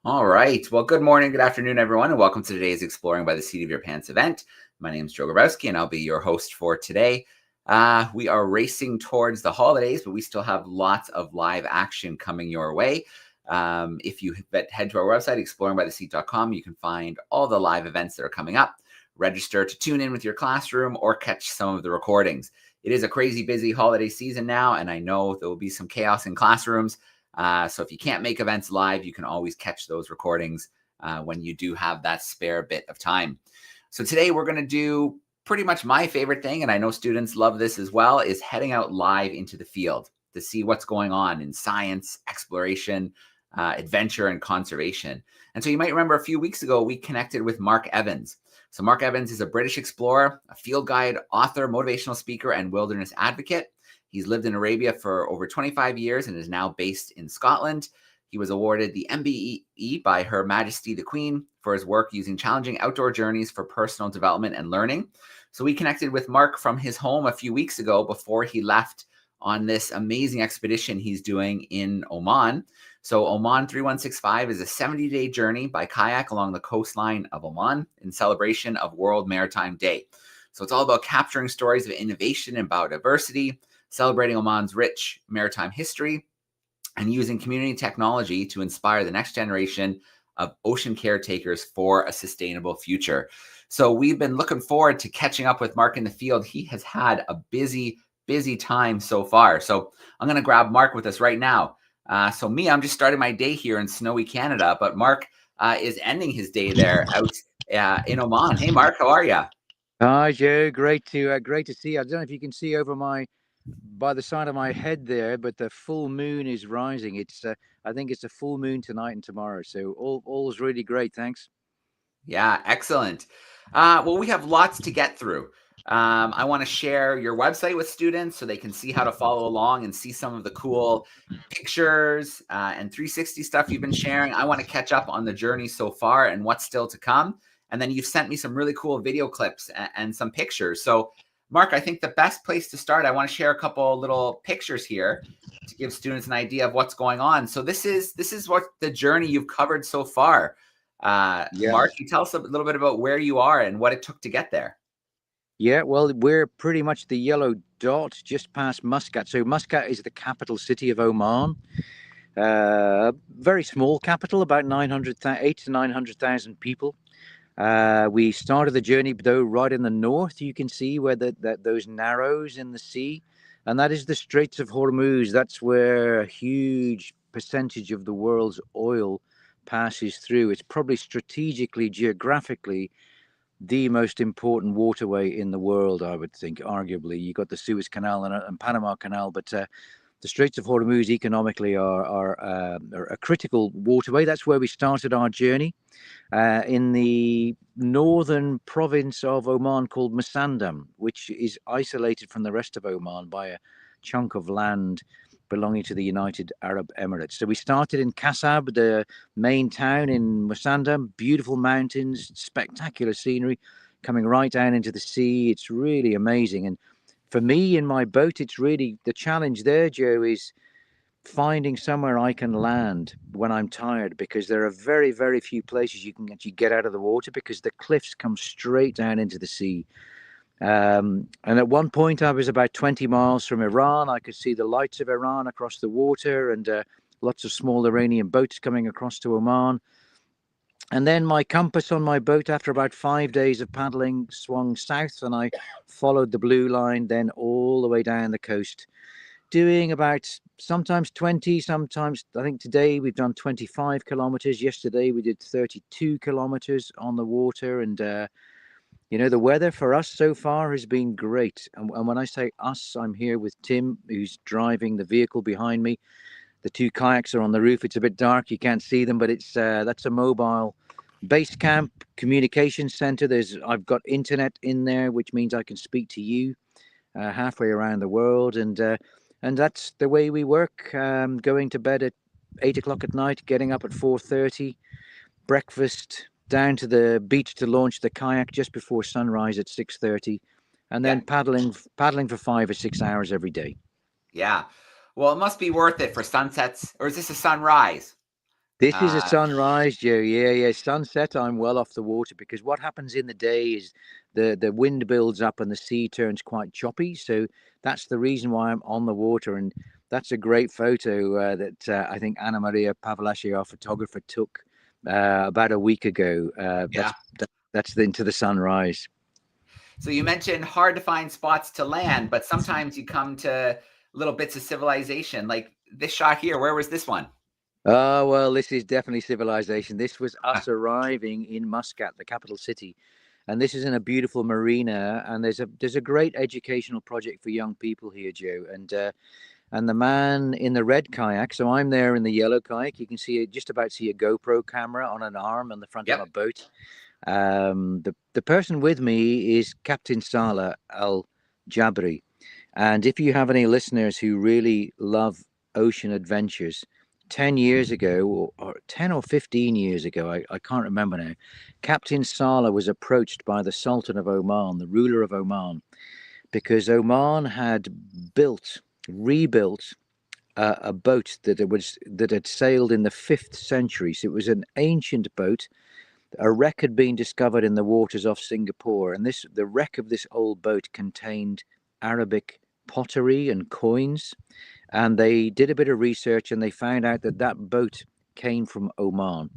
All right. Well, good morning, good afternoon, everyone, and welcome to today's Exploring by the Seat of Your Pants event. My name is Joe Grabowski, and I'll be your host for today. We are racing towards the holidays, but we still have lots of live action coming your way. If you head to our website, exploringbytheseat.com, you can find all the live events that are coming up. Register to tune in with your classroom or catch some of the recordings. It is a crazy busy holiday season now, and I know there will be some chaos in classrooms. So if you can't make events live, you can always catch those recordings when you do have that spare bit of time. So today we're going to do pretty much my favorite thing, and I know students love this as well, is heading out live into the field to see what's going on in science, exploration, adventure, and conservation. And so you might remember a few weeks ago, we connected with Mark Evans. So Mark Evans is a British explorer, a field guide, author, motivational speaker, and wilderness advocate. He's lived in Arabia for over 25 years and is now based in Scotland. He was awarded the MBE by Her Majesty the Queen for his work using challenging outdoor journeys for personal development and learning. So we connected with Mark from his home a few weeks ago before he left on this amazing expedition he's doing in Oman. So Oman 3165 is a 70-day journey by kayak along the coastline of Oman in celebration of World Maritime Day. So it's all about capturing stories of innovation and biodiversity, celebrating Oman's rich maritime history, and using community technology to inspire the next generation of ocean caretakers for a sustainable future. So we've been looking forward to catching up with Mark in the field. He has had a busy time so far. So I'm going to grab Mark with us right now. So I'm just starting my day here in snowy Canada, but Mark is ending his day there out in Oman. Hey, Mark, how are you? Hi, Joe. Great to see you. I don't know if you can see over by the side of my head there, but the full moon is rising. It's I think it's a full moon tonight and tomorrow. So all's really great. Thanks. Yeah, excellent. Well, we have lots to get through. I want to share your website with students so they can see how to follow along and see some of the cool pictures and 360 stuff you've been sharing. I want to catch up on the journey so far and what's still to come. And then you've sent me some really cool video clips and some pictures. So Mark, I think the best place to start, I want to share a couple little pictures here to give students an idea of what's going on. So this is what the journey you've covered so far. Mark, can you tell us a little bit about where you are and what it took to get there? Yeah, well, we're pretty much the yellow dot just past Muscat. So Muscat is the capital city of Oman. Very small capital, about 800 to 900,000 people. We started the journey, though, right in the north. You can see where those narrows in the sea, and that is the Straits of Hormuz. That's where a huge percentage of the world's oil passes through. It's probably strategically, geographically, the most important waterway in the world, I would think. Arguably, you got the Suez Canal and Panama Canal, but the Straits of Hormuz economically are a critical waterway. That's where we started our journey in the northern province of Oman called Musandam, which is isolated from the rest of Oman by a chunk of land belonging to the United Arab Emirates. So we started in Kasab, the main town in Musandam, beautiful mountains, spectacular scenery coming right down into the sea. It's really amazing. And for me in my boat, it's really the challenge there, Joe, is finding somewhere I can land when I'm tired, because there are very, very few places you can actually get out of the water because the cliffs come straight down into the sea. And at one point I was about 20 miles from Iran. I could see the lights of Iran across the water and lots of small Iranian boats coming across to Oman. And then my compass on my boat, after about 5 days of paddling, swung south, and I followed the blue line, then all the way down the coast, doing about sometimes 20, sometimes I think today we've done 25 kilometers. Yesterday we did 32 kilometers on the water. And, the weather for us so far has been great. And when I say us, I'm here with Tim, who's driving the vehicle behind me. The two kayaks are on the roof. It's a bit dark, you can't see them, but it's that's a mobile base camp communication center. I've got internet in there, which means I can speak to you halfway around the world, and that's the way we work. Going to bed at 8 o'clock at night, getting up at 4:30, breakfast, down to the beach to launch the kayak just before sunrise at 6:30, and Yeah. then paddling for 5 or 6 hours every day. Yeah. Well, it must be worth it for sunsets, or is this a sunrise? This is a sunrise, Joe. Yeah. Sunset, I'm well off the water, because what happens in the day is the wind builds up and the sea turns quite choppy. So that's the reason why I'm on the water. And that's a great photo that I think Anna Maria Pavlaschi, our photographer, took about a week ago. Yeah. That's into the sunrise. So you mentioned hard to find spots to land, but sometimes you come to little bits of civilization. Like this shot here, where was this one? Oh, well, this is definitely civilization. This was us arriving in Muscat, the capital city. And this is in a beautiful marina. And there's a great educational project for young people here, Joe. And the man in the red kayak, so I'm there in the yellow kayak. You can just about see a GoPro camera on an arm on the front of my boat. The person with me is Captain Salah Al Jabri. And if you have any listeners who really love ocean adventures, 10 years ago, or 10 or 15 years ago, I can't remember now, Captain Salah was approached by the Sultan of Oman, the ruler of Oman, because Oman had rebuilt a boat that had sailed in the 5th century. So it was an ancient boat. A wreck had been discovered in the waters off Singapore, and the wreck of this old boat contained Arabic pottery and coins. And they did a bit of research, and they found out that boat came from Oman.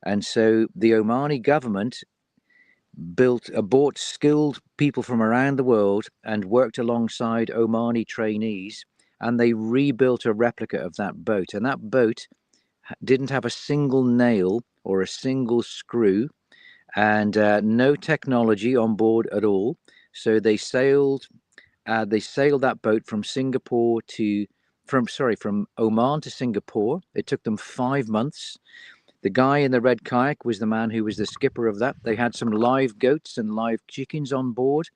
And so the Omani government bought skilled people from around the world and worked alongside Omani trainees, and they rebuilt a replica of that boat. And that boat didn't have a single nail or a single screw, and no technology on board at all. So they sailed that boat from Oman to Singapore. It took them 5 months. The guy in the red kayak was the man who was the skipper of that. They had some live goats and live chickens on board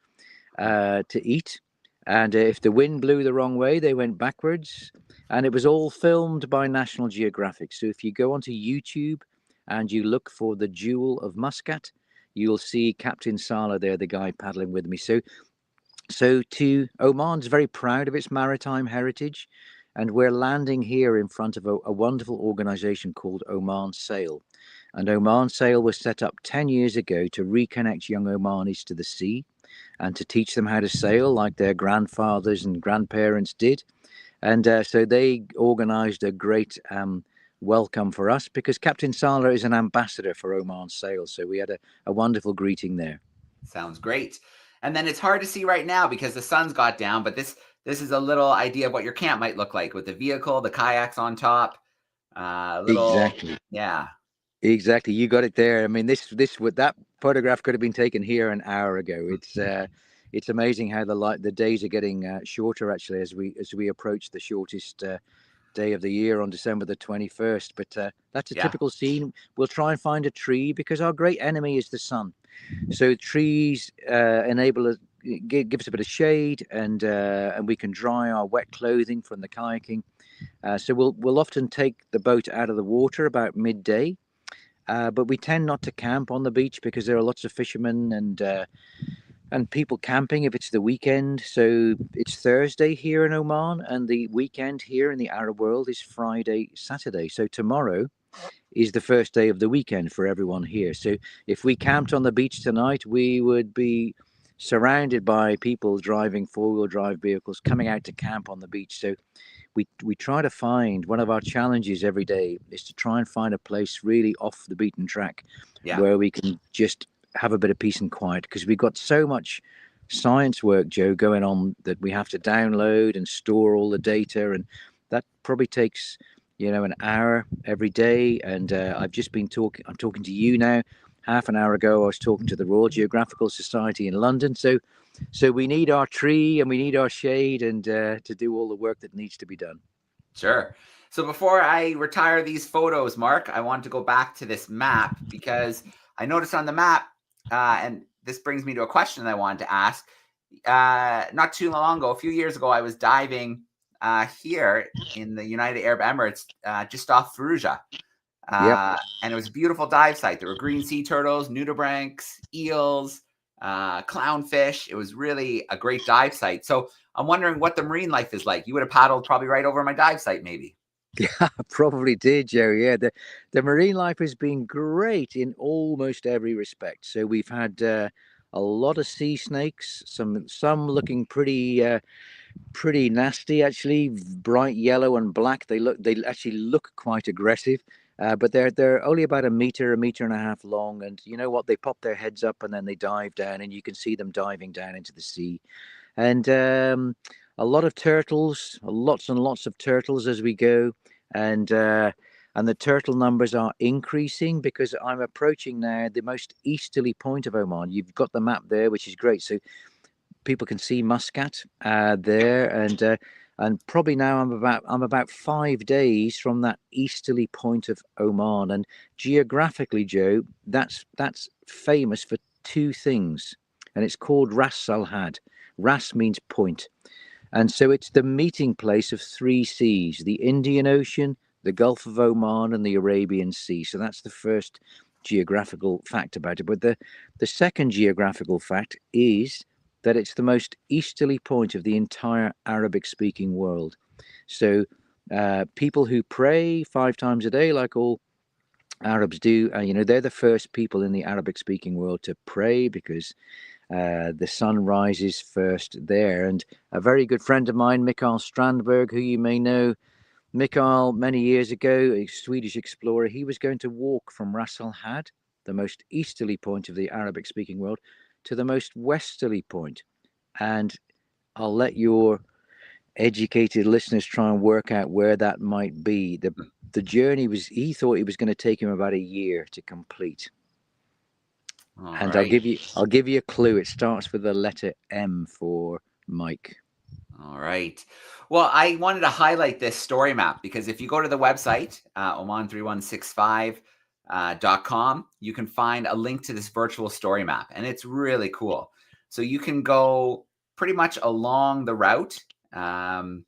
to eat. And if the wind blew the wrong way, they went backwards. And it was all filmed by National Geographic. So if you go onto YouTube and you look for the Jewel of Muscat, you'll see Captain Salah there, the guy paddling with me. So Oman's very proud of its maritime heritage, and we're landing here in front of a wonderful organization called Oman Sail. And Oman Sail was set up 10 years ago to reconnect young Omanis to the sea and to teach them how to sail like their grandfathers and grandparents did. And so they organized a great welcome for us, because Captain Salah is an ambassador for Oman Sail. So we had a wonderful greeting there. Sounds great. And then it's hard to see right now because the sun's got down, but this is a little idea of what your camp might look like with the vehicle, the kayaks on top. Exactly. Yeah. Exactly. You got it there. I mean, that photograph could have been taken here an hour ago. It's amazing how the days are getting shorter, actually, as we approach the shortest day of the year on December the 21st. But that's a typical scene. We'll try and find a tree, because our great enemy is the sun. So trees enable us, give us a bit of shade, and we can dry our wet clothing from the kayaking. So we'll often take the boat out of the water about midday, but we tend not to camp on the beach, because there are lots of fishermen and people camping if it's the weekend. So it's Thursday here in Oman, and the weekend here in the Arab world is Friday, Saturday. So tomorrow is the first day of the weekend for everyone here. So if we camped on the beach tonight, we would be surrounded by people driving 4-wheel drive vehicles coming out to camp on the beach. So we try to find, one of our challenges every day is to try and find a place really off the beaten track Yeah. where we can just have a bit of peace and quiet, because we've got so much science work, Joe, going on that we have to download and store all the data, and that probably takes an hour every day. And I'm talking to you now. Half an hour ago I was talking to the Royal Geographical Society in London. So we need our tree and we need our shade, and to do all the work that needs to be done. Sure. So before I retire these photos, Mark, I want to go back to this map, because I noticed on the map, and this brings me to a question I wanted to ask. Not too long ago, a few years ago, I was diving here in the United Arab Emirates, just off Fallujah. And it was a beautiful dive site. There were green sea turtles, nudibranchs, eels, clownfish. It was really a great dive site. So I'm wondering what the marine life is like. You would have paddled probably right over my dive site, maybe. Yeah, probably did, Joe. Yeah, the marine life has been great in almost every respect. So we've had a lot of sea snakes, some looking pretty nasty, actually, bright yellow and black. They actually look quite aggressive. But they're only about a meter and a half long, and you know what? They pop their heads up and then they dive down, and you can see them diving down into the sea. And a lot of turtles, lots and lots of turtles as we go, and the turtle numbers are increasing because I'm approaching now the most easterly point of Oman. You've got the map there, which is great, so people can see Muscat there, and probably now I'm about 5 days from that easterly point of Oman. And geographically, Joe, that's famous for two things, and it's called Ras Al Had. Ras means point, and so it's the meeting place of three seas: the Indian Ocean, the Gulf of Oman, and the Arabian Sea. So that's the first geographical fact about it. But the second geographical fact is that it's the most easterly point of the entire Arabic-speaking world. So people who pray 5 times a day, like all Arabs do, they're the first people in the Arabic-speaking world to pray, because the sun rises first there. And a very good friend of mine, Mikael Strandberg, who you may know, Mikael, many years ago, a Swedish explorer, he was going to walk from Ras Al Had, the most easterly point of the Arabic-speaking world, to the most westerly point. And I'll let your educated listeners try and work out where that might be. The journey he thought it was going to take him about a year to complete. And right. I'll give you a clue. It starts with the letter M for Mike. All right. Well, I wanted to highlight this story map because if you go to the website, oman3165.com, you can find a link to this virtual story map, and it's really cool. So you can go pretty much along the route. You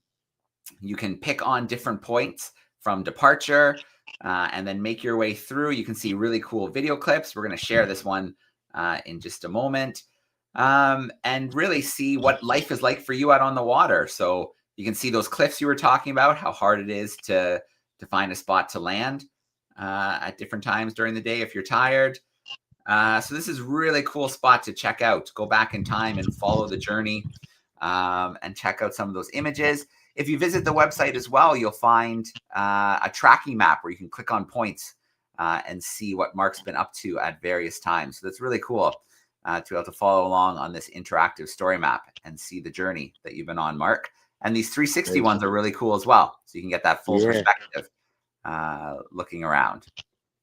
can pick on different points from departure and then make your way through. You can see really cool video clips. We're going to share this one in just a moment. And really see what life is like for you out on the water. So you can see those cliffs you were talking about, how hard it is to find a spot to land at different times during the day if you're tired. So this is a really cool spot to check out. Go back in time and follow the journey and check out some of those images. If you visit the website as well, you'll find a tracking map where you can click on points and see what Mark's been up to at various times. So that's really cool. To be able to follow along on this interactive story map and see the journey that you've been on, Mark. And these 360 ones are really cool as well. So you can get that full perspective looking around.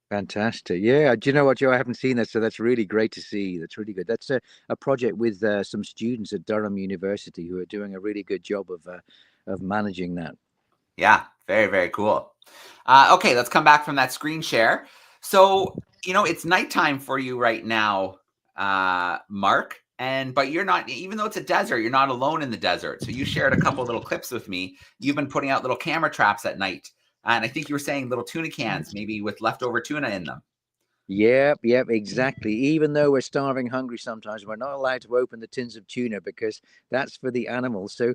Fantastic. Yeah. Do you know what, Joe? I haven't seen that. So that's really great to see. That's really good. That's a project with some students at Durham University who are doing a really good job of managing that. Yeah. Very, very cool. Okay. Let's come back from that screen share. So, it's nighttime for you right now, Mark, but you're not, even though it's a desert, you're not alone in the desert. So you shared a couple of little clips with me. You've been putting out little camera traps at night. And I think you were saying little tuna cans, maybe with leftover tuna in them. Yep, exactly. Even though we're starving hungry sometimes, we're not allowed to open the tins of tuna because that's for the animals. So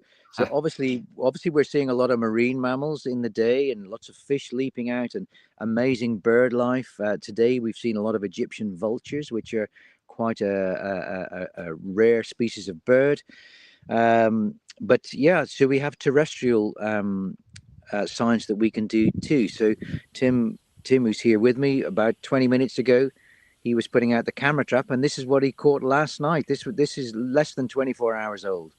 obviously we're seeing a lot of marine mammals in the day and lots of fish leaping out and amazing bird life. Today we've seen a lot of Egyptian vultures, which are quite a rare species of bird. But yeah, so we have terrestrial science that we can do too. So Tim, who's here with me, about 20 minutes ago, he was putting out the camera trap, and this is what he caught last night. This is less than 24 hours old.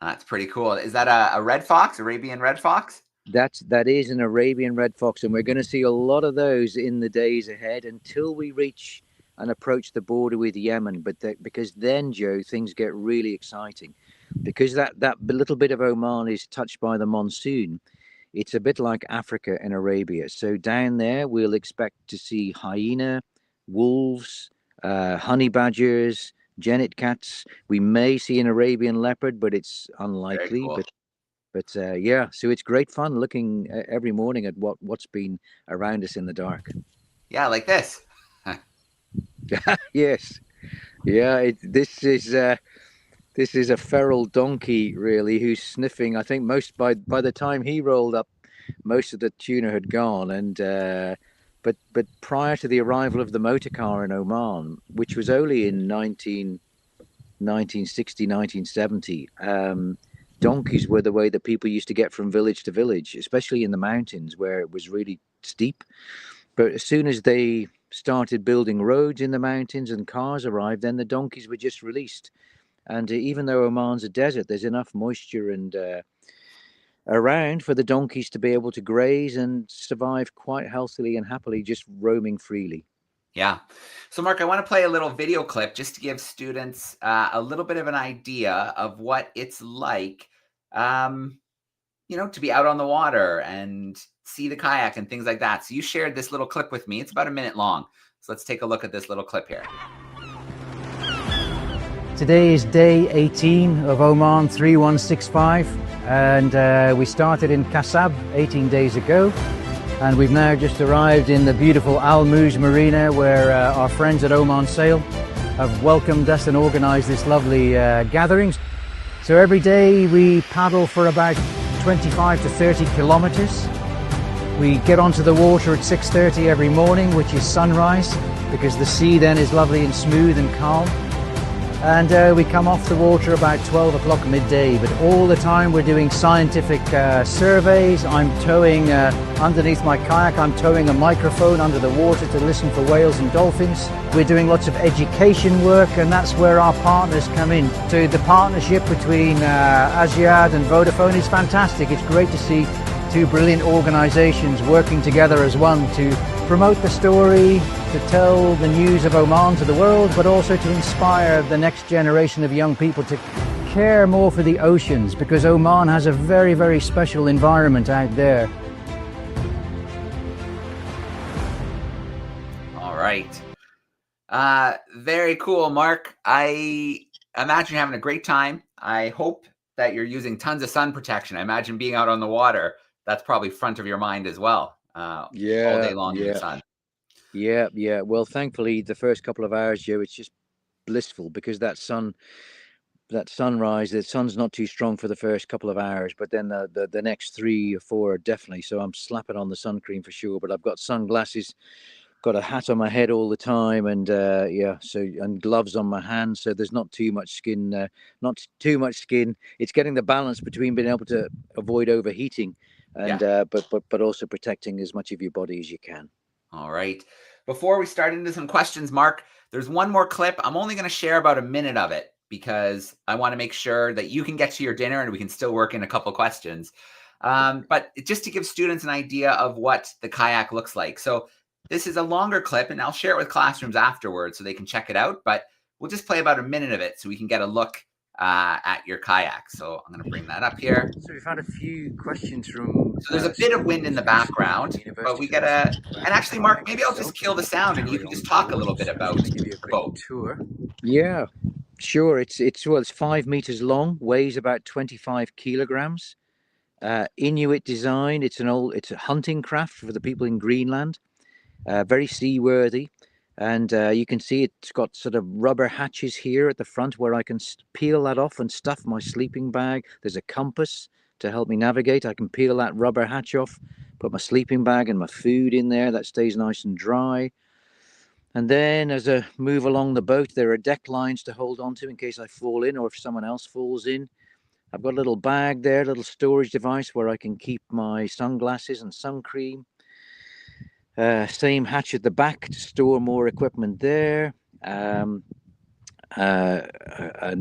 That's pretty cool. Is that a red fox, Arabian red fox? That is an Arabian red fox, and we're going to see a lot of those in the days ahead until we reach and approach the border with Yemen. But because then, Joe, things get really exciting, because that little bit of Oman is touched by the monsoon. It's a bit like Africa and Arabia. So down there, we'll expect to see hyena, wolves, honey badgers, genet cats. We may see an Arabian leopard, but it's unlikely. Cool. But yeah, so it's great fun looking every morning at what's been around us in the dark. Yeah, like this. Yes, yeah. This is a feral donkey, really, who's sniffing. I think by the time he rolled up, most of the tuna had gone. And but prior to the arrival of the motor car in Oman, which was only in 1960, 1970. Donkeys were the way that people used to get from village to village, especially in the mountains where it was really steep. But as soon as they started building roads in the mountains and cars arrived, then the donkeys were just released. And even though Oman's a desert, there's enough moisture and around for the donkeys to be able to graze and survive quite healthily and happily, just roaming freely. Yeah. So, Mark, I want to play a little video clip just to give students a little bit of an idea of what it's like, to be out on the water and see the kayak and things like that. So you shared this little clip with me. It's about a minute long. So let's take a look at this little clip here. Today is day 18 of Oman 3165, and we started in Kasab 18 days ago. And we've now just arrived in the beautiful Al Muz Marina, where our friends at Oman Sail have welcomed us and organized this lovely gathering. So every day we paddle for about 25 to 30 kilometers. We get onto the water at 6:30 every morning, which is sunrise, because the sea then is lovely and smooth and calm. And we come off the water about 12 o'clock midday, but all the time we're doing scientific surveys. I'm towing, underneath my kayak, I'm towing a microphone under the water to listen for whales and dolphins. We're doing lots of education work, and that's where our partners come in. So the partnership between Aziad and Vodafone is fantastic. It's great to see two brilliant organizations working together as one to promote the story, to tell the news of Oman to the world, but also to inspire the next generation of young people to care more for the oceans, because Oman has a very, very special environment out there. All right. Very cool, Mark. I imagine you're having a great time. I hope that you're using tons of sun protection. I imagine being out on the water, that's probably front of your mind as well. All day long in the sun. Yeah. Well, thankfully, the first couple of hours, Joe, it's just blissful, because that sunrise, the sun's not too strong for the first couple of hours, but then the next 3 or 4 are definitely. So I'm slapping on the sun cream for sure. But I've got sunglasses, got a hat on my head all the time, and and gloves on my hands, so there's not too much skin. It's getting the balance between being able to avoid overheating and but also protecting as much of your body as you can. All right. Before we start into some questions, Mark, there's one more clip. I'm only going to share about a minute of it because I want to make sure that you can get to your dinner and we can still work in a couple questions. But just to give students an idea of what the kayak looks like. So this is a longer clip, and I'll share it with classrooms afterwards so they can check it out. But we'll just play about a minute of it so we can get a look at your kayak. So I'm going to bring that up here. So we've had a few questions from... So there's a bit of wind in the background, but we get and actually, Mark, maybe I'll just kill the sound and you can just talk a little bit about the boat. Tour. Yeah, sure. It's 5 meters long, weighs about 25 kilograms. Inuit design. It's a hunting craft for the people in Greenland. Very seaworthy. And you can see it's got sort of rubber hatches here at the front where I can peel that off and stuff my sleeping bag. There's a compass to help me navigate. I can peel that rubber hatch off, put my sleeping bag and my food in there. That stays nice and dry. And then as I move along the boat, there are deck lines to hold on to in case I fall in or if someone else falls in. I've got a little bag there, little storage device where I can keep my sunglasses and sun cream. Same hatch at the back to store more equipment there. And a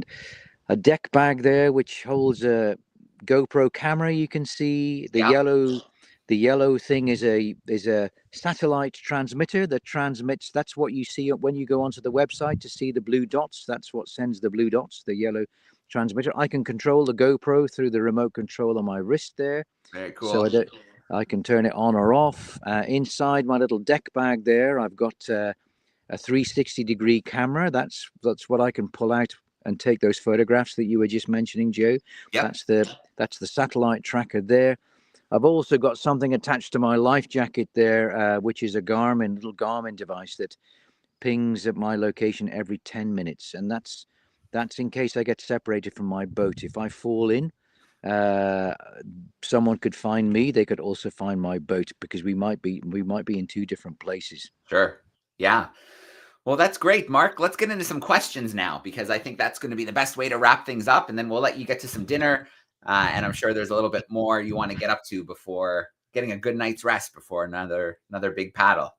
deck bag there which holds a GoPro camera. You can see the yellow thing is a satellite transmitter that transmits. That's what you see when you go onto the website to see the blue dots. That's what sends the blue dots, the yellow transmitter. I can control the GoPro through the remote control on my wrist there. Very cool. So I can turn it on or off. Inside my little deck bag there, I've got a 360-degree camera. That's what I can pull out and take those photographs that you were just mentioning, Joe. Yep. That's the satellite tracker there. I've also got something attached to my life jacket there, which is a little Garmin device that pings at my location every 10 minutes, and that's in case I get separated from my boat. If I fall in, someone could find me. They could also find my boat because we might be in two different places. Sure. Yeah. Well, that's great, Mark. Let's get into some questions now, because I think that's going to be the best way to wrap things up, and then we'll let you get to some dinner. And I'm sure there's a little bit more you want to get up to before getting a good night's rest before another big paddle.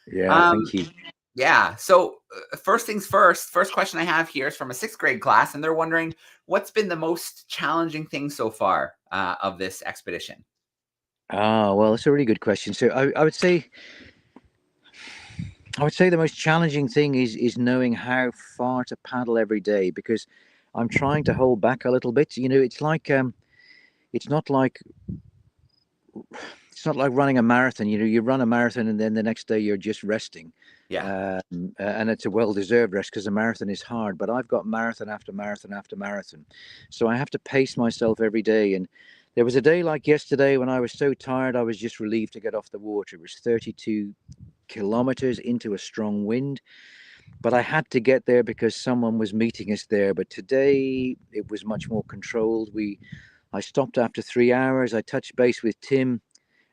Yeah, thank you. Yeah. So first things first, first question I have here is from a 6th grade class, and they're wondering what's been the most challenging thing so far of this expedition? Well, that's a really good question. So I would say the most challenging thing is knowing how far to paddle every day, because I'm trying to hold back a little bit. It's like it's not like running a marathon. You run a marathon and then the next day you're just resting. Yeah. And it's a well-deserved rest because a marathon is hard. But I've got marathon after marathon after marathon, so I have to pace myself every day. And there was a day like yesterday when I was so tired, I was just relieved to get off the water. It was 32 kilometers into a strong wind, but I had to get there because someone was meeting us there. But today it was much more controlled. I stopped after 3 hours. I touched base with Tim,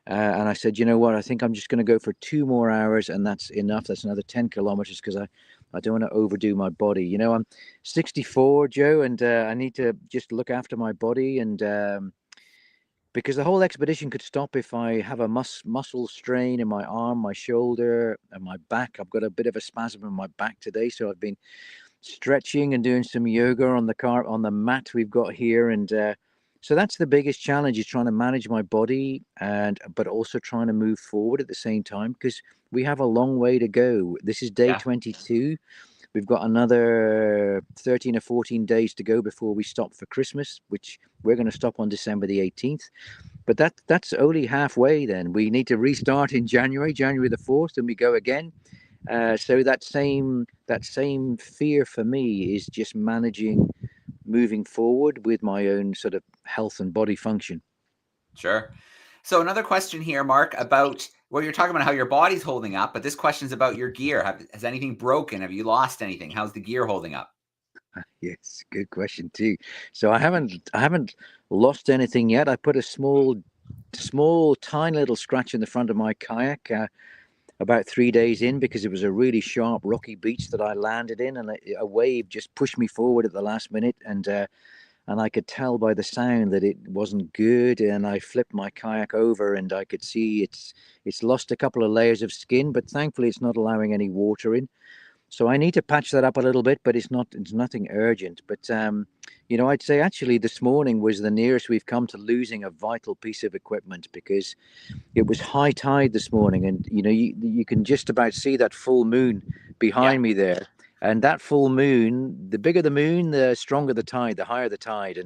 and I said, you know what, I think I'm just going to go for 2 more hours, and that's enough. That's another 10 kilometers because I don't want to overdo my body. I'm 64, Joe, and I need to just look after my body, and because the whole expedition could stop if I have a muscle strain in my arm, my shoulder, and my back. I've got a bit of a spasm in my back today, so I've been stretching and doing some yoga on the mat we've got here, and so that's the biggest challenge, is trying to manage my body but also trying to move forward at the same time, because we have a long way to go. This is day 22. We've got another 13 or 14 days to go before we stop for Christmas, which we're going to stop on December the 18th. But that's only halfway. Then we need to restart in January the 4th, and we go again. So that same fear for me is just moving forward with my own sort of health and body function. Sure. So another question here, Mark, about, well, you're talking about how your body's holding up, but this question is about your gear. Has anything broken? Have you lost anything? How's the gear holding up? Yes, good question too. So I haven't lost anything yet. I put a small, tiny little scratch in the front of my kayak about 3 days in, because it was a really sharp, rocky beach that I landed in, and a wave just pushed me forward at the last minute, and I could tell by the sound that it wasn't good. And I flipped my kayak over, and I could see it's lost a couple of layers of skin, but thankfully it's not allowing any water in. So I need to patch that up a little bit, but it's nothing urgent. But I'd say actually this morning was the nearest we've come to losing a vital piece of equipment, because it was high tide this morning, and you can just about see that full moon behind me there. And that full moon, the bigger the moon, the stronger the tide, the higher the tide.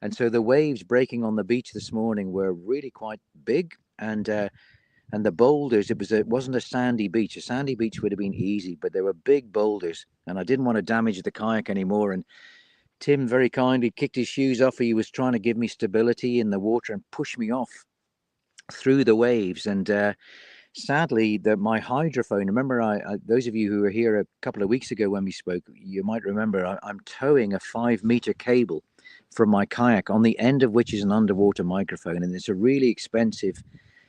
And so the waves breaking on the beach this morning were really quite big. And the boulders, it wasn't a sandy beach. A sandy beach would have been easy, but there were big boulders. And I didn't want to damage the kayak anymore. And Tim very kindly kicked his shoes off. He was trying to give me stability in the water and push me off through the waves. And sadly, my hydrophone, remember, those of you who were here a couple of weeks ago when we spoke, you might remember I'm towing a 5-meter cable from my kayak, on the end of which is an underwater microphone. And it's a really expensive,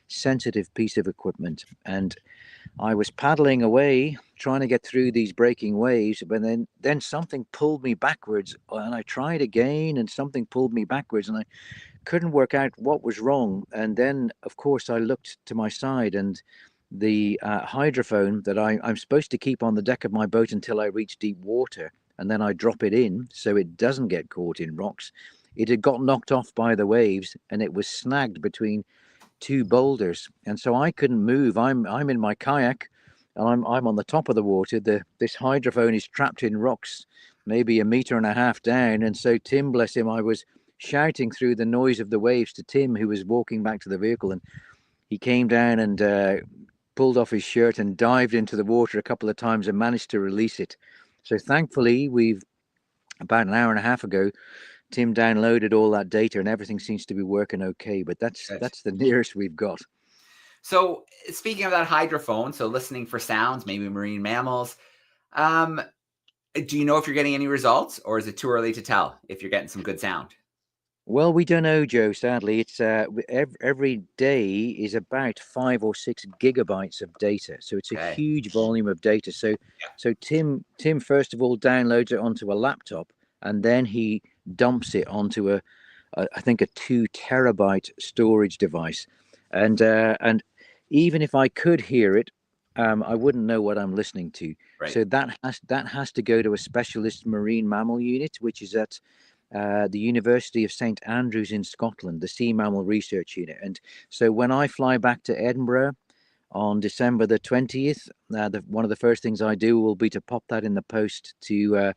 sensitive piece of equipment. And I was paddling away, trying to get through these breaking waves, but then something pulled me backwards, and I tried again, and something pulled me backwards, and I couldn't work out what was wrong. And then, of course, I looked to my side, and the hydrophone that I'm supposed to keep on the deck of my boat until I reach deep water, and then I drop it in so it doesn't get caught in rocks. It had got knocked off by the waves, and it was snagged between two boulders, and so I couldn't move. I'm in my kayak, and I'm on the top of the water. This hydrophone is trapped in rocks, maybe 1.5 meters down. And so Tim, bless him, I was shouting through the noise of the waves to Tim, who was walking back to the vehicle, and he came down and pulled off his shirt and dived into the water a couple of times and managed to release it. So thankfully, we've about an hour and a half ago, Tim downloaded all that data and everything seems to be working okay, but that's the nearest we've got. So speaking of that hydrophone, so listening for sounds, maybe marine mammals, do you know if you're getting any results, or is it too early to tell if you're getting some good sound? Well, we don't know, Joe, sadly. It's every day is about 5 or 6 gigabytes of data. So it's a huge volume of data. So Tim first of all downloads it onto a laptop, and then he dumps it onto I think a 2 terabyte storage device. And even if I could hear it, I wouldn't know what I'm listening to. Right. So that has to go to a specialist marine mammal unit, which is at the University of St Andrews in Scotland, the Sea Mammal Research Unit. And so when I fly back to Edinburgh on December the 20th, one of the first things I do will be to pop that in the post to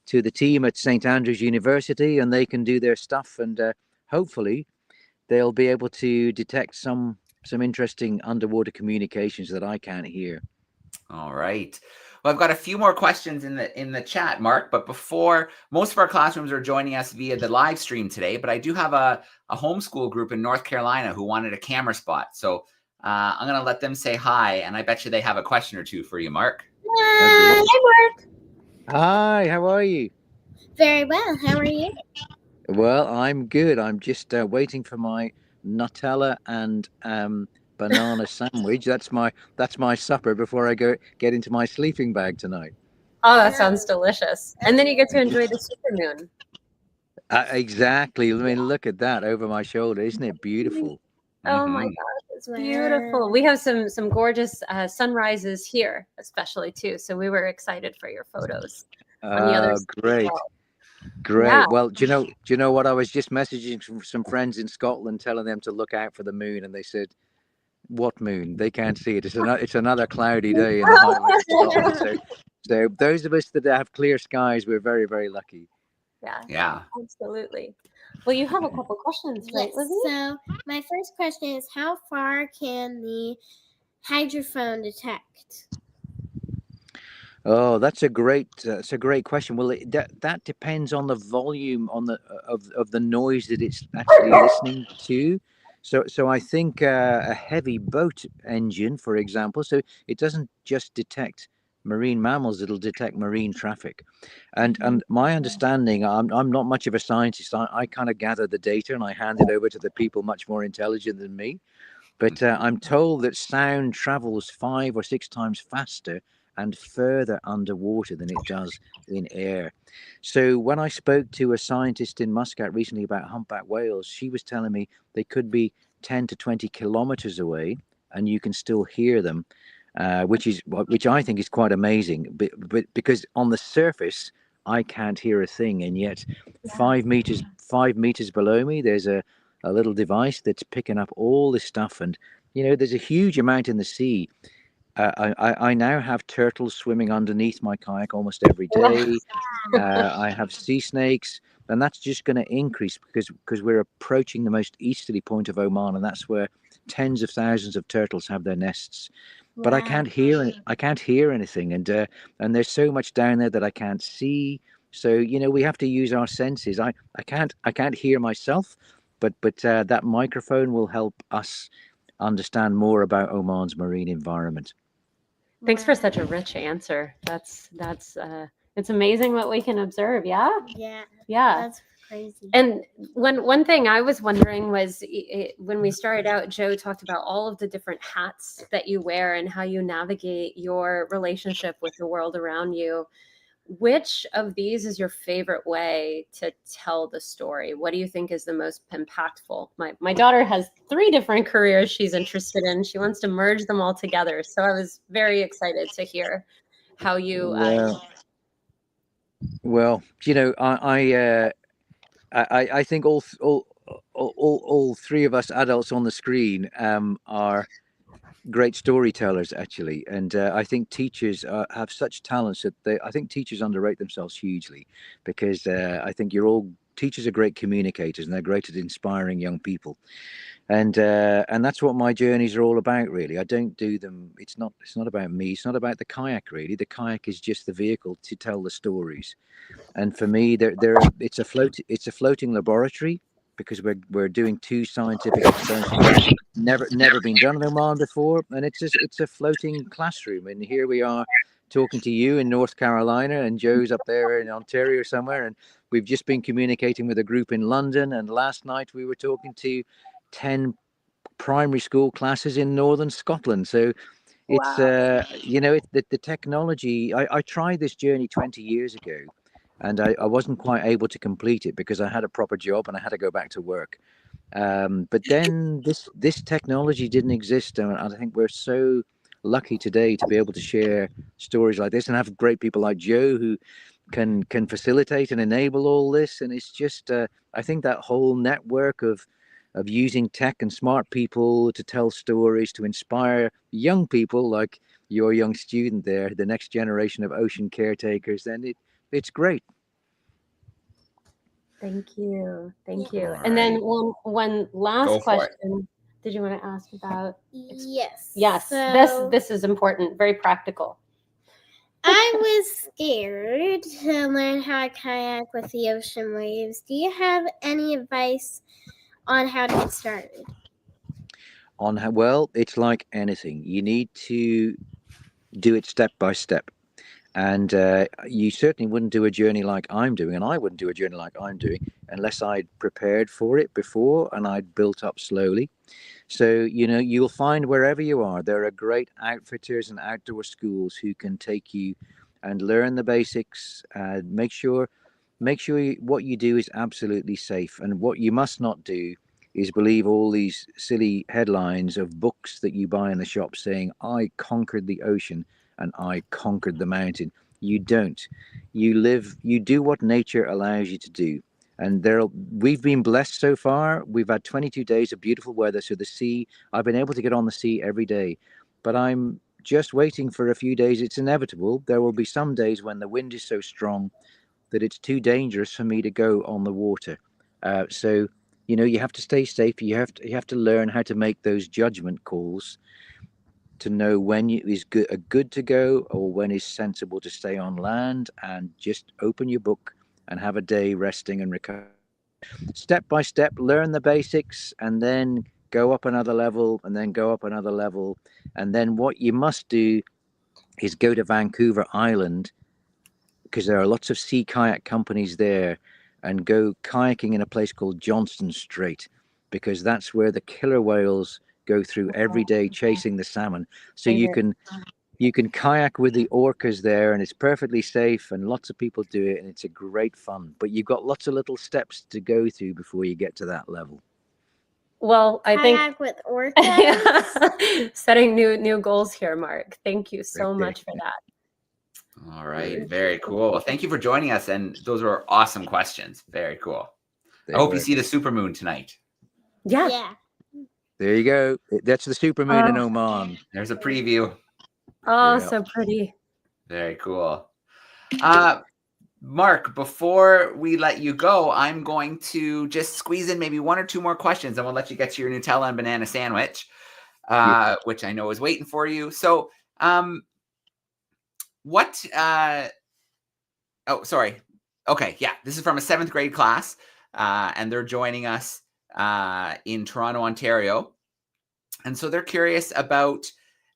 the team at St Andrews University, and they can do their stuff, and hopefully they'll be able to detect some interesting underwater communications that I can't hear. All right. Well, I've got a few more questions in the chat, Mark, but before, most of our classrooms are joining us via the live stream today, but I do have a homeschool group in North Carolina who wanted a camera spot. So I'm going to let them say hi, and I bet you they have a question or two for you, Mark. Hi, Mark. Hi, how are you? Very well. How are you? Well, I'm good. I'm just waiting for my Nutella and banana sandwich. That's my supper before I get into my sleeping bag tonight. Oh, that sounds delicious. And then you get to enjoy the supermoon. Exactly. I mean, look at that over my shoulder. Isn't it beautiful? Oh my gosh, it's beautiful. We have some gorgeous sunrises here, especially too. So we were excited for your photos. On the other great. Great. Yeah. Well, do you know what? I was just messaging some friends in Scotland, telling them to look out for the moon, and they said, "What moon? They can't see it. It's another cloudy day in the Highlands of Scotland." So those of us that have clear skies, we're very, very lucky. Yeah, absolutely. Well, you have a couple questions, right, Lizzie? So my first question is, how far can the hydrophone detect? Oh, that's a great question. Well, that depends on the volume of the noise that it's actually listening to. So I think a heavy boat engine, for example, so it doesn't just detect marine mammals, it'll detect marine traffic. And my understanding, I'm not much of a scientist. I kind of gather the data and I hand it over to the people much more intelligent than me. But I'm told that sound travels 5 or 6 times faster and further underwater than it does in air. So when I spoke to a scientist in Muscat recently about humpback whales, she was telling me they could be 10 to 20 kilometers away and you can still hear them, which I think is quite amazing. But because on the surface I can't hear a thing, and yet 5 meters below me there's a little device that's picking up all this stuff. And there's a huge amount in the sea. I now have turtles swimming underneath my kayak almost every day. I have sea snakes, and that's just going to increase because we're approaching the most easterly point of Oman, and that's where tens of thousands of turtles have their nests. But I can't hear anything, and there's so much down there that I can't see. So we have to use our senses. I can't hear myself, but that microphone will help us understand more about Oman's marine environment. Thanks for such a rich answer. That's it's amazing what we can observe. Yeah. Yeah. Yeah. crazy. And one thing I was wondering was when we started out, Joe talked about all of the different hats that you wear and how you navigate your relationship with the world around you. Which of these is your favorite way to tell the story? What do you think is the most impactful? My daughter has 3 different careers she's interested in. She wants to merge them all together. So I was very excited to hear how you. Well, you know, I think all 3 of us adults on the screen are great storytellers, actually, and I think teachers have such talents that I think teachers underrate themselves hugely, because I think teachers are great communicators, and they're great at inspiring young people, and that's what my journeys are all about, really. I don't do them. It's not about me. It's not about the kayak, really. The kayak is just the vehicle to tell the stories, and for me, it's a floating laboratory, because we're doing 2 scientific experiments never been done in Oman before, and it's a floating classroom. And here we are talking to you in North Carolina, and Joe's up there in Ontario somewhere, and we've just been communicating with a group in London, and last night we were talking to 10 primary school classes in northern Scotland. So it's the technology. I tried this journey 20 years ago, and I wasn't quite able to complete it because I had a proper job and I had to go back to work. But then this technology didn't exist, and I think we're so lucky today to be able to share stories like this and have great people like Joe who can facilitate and enable all this. And it's just I think that whole network of using tech and smart people to tell stories, to inspire young people like your young student there, the next generation of ocean caretakers, then it's great. Thank you. Thank you. All And then right. one Go last for it. question. Did you want to ask about? Yes. Yes. So This is important. Very practical. I was scared to learn how to kayak with the ocean waves. Do you have any advice on how to get started? Well, it's like anything. You need to do it step by step. And you certainly wouldn't do a journey like I'm doing, and I wouldn't do a journey like I'm doing unless I'd prepared for it before and I'd built up slowly. So, you'll find wherever you are, there are great outfitters and outdoor schools who can take you and learn the basics. Make sure what you do is absolutely safe. And what you must not do is believe all these silly headlines of books that you buy in the shop saying, I conquered the ocean and I conquered the mountain. You don't. You do what nature allows you to do. And we've been blessed so far. We've had 22 days of beautiful weather. So the sea, I've been able to get on the sea every day, but I'm just waiting for a few days. It's inevitable. There will be some days when the wind is so strong that it's too dangerous for me to go on the water. So, you have to stay safe. You have to learn how to make those judgment calls to know when is good to go or when is sensible to stay on land, and just open your book and have a day resting and recover. Step by step, learn the basics, and then go up another level, and then go up another level. And then what you must do is go to Vancouver Island, because there are lots of sea kayak companies there, and go kayaking in a place called Johnston Strait, because that's where the killer whales go through every day chasing the salmon. So you can kayak with the orcas there, and it's perfectly safe, and lots of people do it, and it's a great fun. But you've got lots of little steps to go through before you get to that level. Well, I think Kayak with orcas. setting new goals here, Mark. Thank you so much for that. All right. Very cool. Well, thank you for joining us. And those were awesome questions. Very cool. I hope you see the supermoon tonight. Yeah. There you go. That's the supermoon in Oman. There's a preview. Oh, so pretty. Very cool. Mark, before we let you go, I'm going to just squeeze in maybe 1 or 2 more questions, and we'll let you get to your Nutella and banana sandwich, which I know is waiting for you. So, oh, sorry. Okay. Yeah. This is from a 7th grade class, and they're joining us in Toronto, Ontario. And so they're curious about,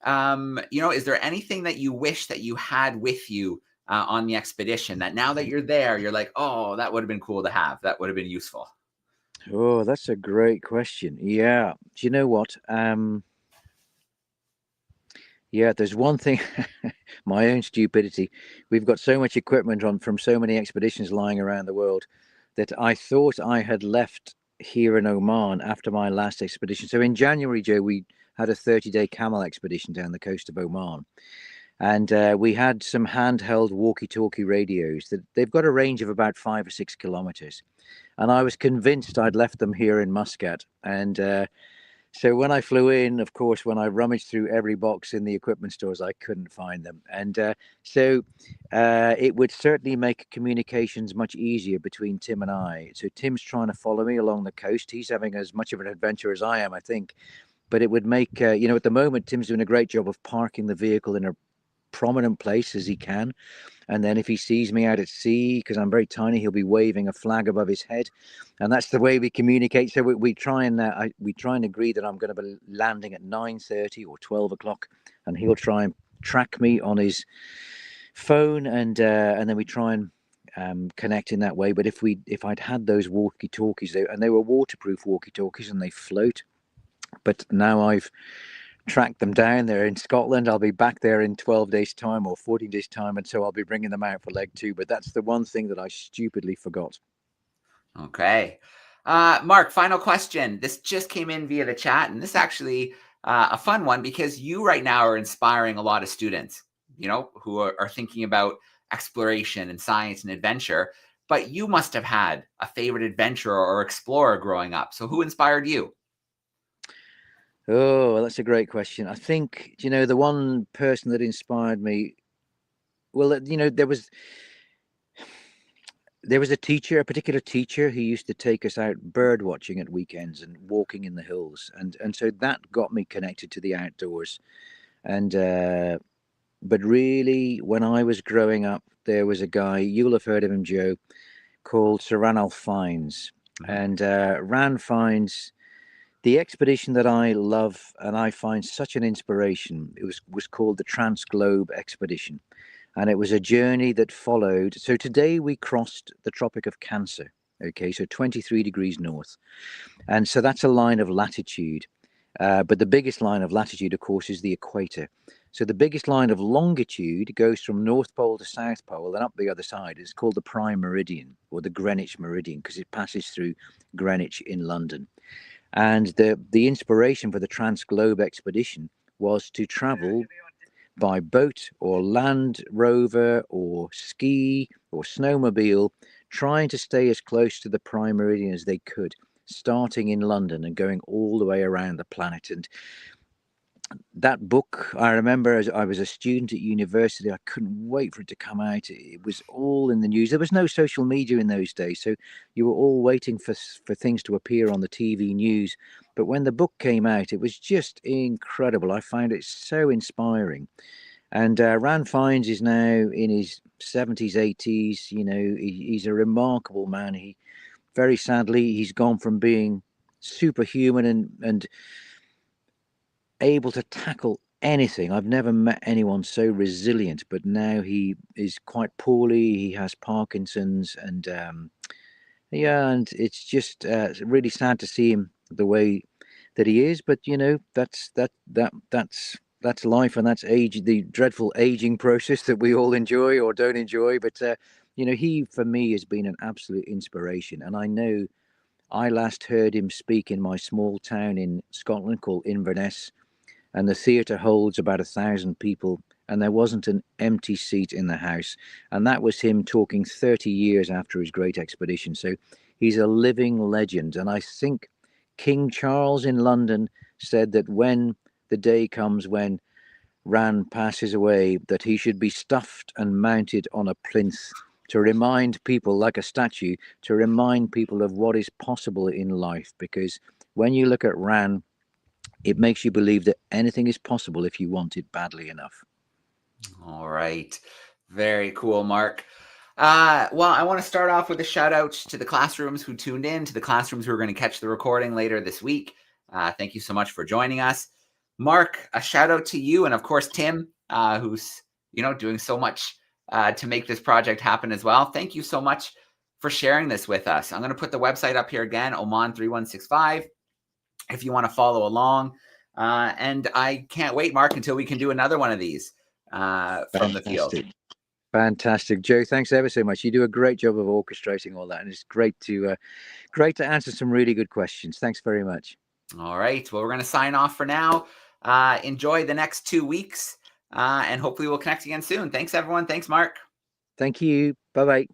is there anything that you wish that you had with you on the expedition that now that you're there, you're like, oh, that would have been cool to have. That would have been useful. Oh, that's a great question. Yeah. Do you know what? Yeah, there's one thing, my own stupidity. We've got so much equipment from so many expeditions lying around the world that I thought I had left here in Oman after my last expedition. So in January, Joe, we had a 30-day camel expedition down the coast of Oman. And we had some handheld walkie-talkie radios that they've got a range of about 5 or 6 kilometers. And I was convinced I'd left them here in Muscat. And so when I flew in, of course, when I rummaged through every box in the equipment stores, I couldn't find them. And so it would certainly make communications much easier between Tim and I. So Tim's trying to follow me along the coast. He's having as much of an adventure as I am, I think. But it would make, at the moment, Tim's doing a great job of parking the vehicle in a prominent place as he can. And then if he sees me out at sea, because I'm very tiny, he'll be waving a flag above his head, and that's the way we communicate. So we try and agree that I'm going to be landing at 9:30 or 12 o'clock, and he'll try and track me on his phone, and then we try and connect in that way. But if I'd had those walkie-talkies, and they were waterproof walkie-talkies, and they float, but now I've track them down. They're in Scotland. I'll be back there in 12 days time or 14 days time, and so I'll be bringing them out for leg 2. But that's the one thing that I stupidly forgot. Okay. Mark, final question. This just came in via the chat, and this is actually a fun one because you right now are inspiring a lot of students, who are thinking about exploration and science and adventure, but you must have had a favorite adventurer or explorer growing up. So who inspired you? Oh, that's a great question. I think, the one person that inspired me, well, there was a teacher, a particular teacher who used to take us out bird watching at weekends and walking in the hills. And so that got me connected to the outdoors. And, but really, when I was growing up, there was a guy, you'll have heard of him, Joe, called Sir Ranulph Fiennes. And Ran Fiennes, the expedition that I love and I find such an inspiration, it was called the Transglobe Expedition. And it was a journey that followed. So today we crossed the Tropic of Cancer. Okay, so 23 degrees north. And so that's a line of latitude. But the biggest line of latitude, of course, is the equator. So the biggest line of longitude goes from North Pole to South Pole and up the other side. It's called the Prime Meridian, or the Greenwich Meridian, because it passes through Greenwich in London. And the inspiration for the Transglobe expedition was to travel by boat or Land Rover or ski or snowmobile, trying to stay as close to the Prime Meridian as they could, starting in London and going all the way around the planet. And that book, I remember as I was a student at university, I couldn't wait for it to come out. It was all in the news. There was no social media in those days, so you were all waiting for things to appear on the TV news. But when the book came out, it was just incredible. I found it so inspiring. And Ran Fiennes is now in his 70s, 80s. He's a remarkable man. He, very sadly, he's gone from being superhuman and able to tackle anything. I've never met anyone so resilient, but now he is quite poorly. He has Parkinson's, and and it's just really sad to see him the way that he is. But that's life, and that's age, the dreadful aging process that we all enjoy or don't enjoy. But he for me has been an absolute inspiration, and I know I last heard him speak in my small town in Scotland called Inverness. And the theatre holds about 1,000 people, and there wasn't an empty seat in the house. And that was him talking 30 years after his great expedition. So he's a living legend. And I think King Charles in London said that when the day comes when Ran passes away, that he should be stuffed and mounted on a plinth to remind people, like a statue, to remind people of what is possible in life. Because when you look at Ran, it makes you believe that anything is possible if you want it badly enough. All right. Very cool, Mark. Well, I want to start off with a shout out to the classrooms who tuned in, to the classrooms who are going to catch the recording later this week. Thank you so much for joining us. Mark, a shout out to you. And of course, Tim, who's, doing so much to make this project happen as well. Thank you so much for sharing this with us. I'm going to put the website up here again, Oman 3165, if you want to follow along. And I can't wait, Mark, until we can do another one of these from the field. Fantastic, Joe. Thanks ever so much. You do a great job of orchestrating all that, and it's great to answer some really good questions. Thanks very much. All right. Well, we're going to sign off for now. Enjoy the next 2 weeks, and hopefully we'll connect again soon. Thanks, everyone. Thanks, Mark. Thank you. Bye-bye.